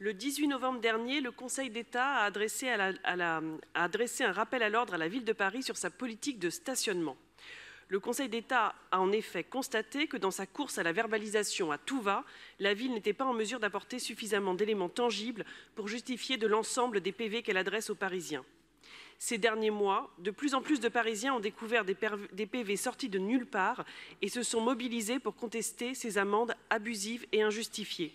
Le 18 novembre dernier, le Conseil d'État a adressé un rappel à l'ordre à la ville de Paris sur sa politique de stationnement. Le Conseil d'État a en effet constaté que dans sa course à la verbalisation à tout va, la ville n'était pas en mesure d'apporter suffisamment d'éléments tangibles pour justifier de l'ensemble des PV qu'elle adresse aux Parisiens. Ces derniers mois, de plus en plus de Parisiens ont découvert des PV sortis de nulle part et se sont mobilisés pour contester ces amendes abusives et injustifiées.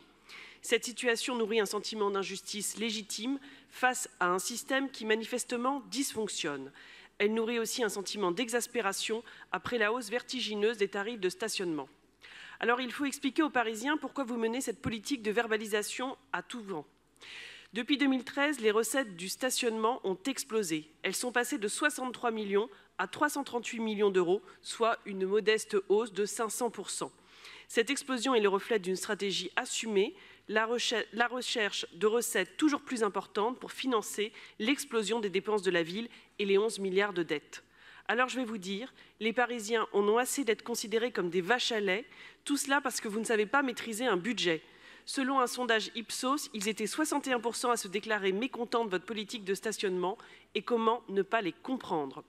Cette situation nourrit un sentiment d'injustice légitime face à un système qui manifestement dysfonctionne. Elle nourrit aussi un sentiment d'exaspération après la hausse vertigineuse des tarifs de stationnement. Alors il faut expliquer aux Parisiens pourquoi vous menez cette politique de verbalisation à tout vent. Depuis 2013, les recettes du stationnement ont explosé. Elles sont passées de 63 millions à 338 millions d'euros, soit une modeste hausse de 500%. Cette explosion est le reflet d'une stratégie assumée, la recherche de recettes toujours plus importantes pour financer l'explosion des dépenses de la ville et les 11 milliards de dettes. Alors je vais vous dire, les Parisiens en ont assez d'être considérés comme des vaches à lait, tout cela parce que vous ne savez pas maîtriser un budget. Selon un sondage Ipsos, ils étaient 61% à se déclarer mécontents de votre politique de stationnement. Et comment ne pas les comprendre ?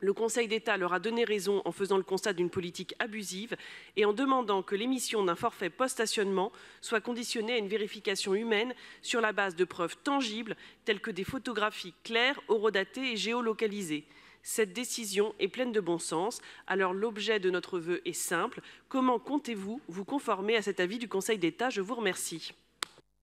Le Conseil d'État leur a donné raison en faisant le constat d'une politique abusive et en demandant que l'émission d'un forfait post-stationnement soit conditionnée à une vérification humaine sur la base de preuves tangibles telles que des photographies claires, horodatées et géolocalisées. Cette décision est pleine de bon sens, alors l'objet de notre vœu est simple. Comment comptez-vous vous conformer à cet avis du Conseil d'État ? Je vous remercie.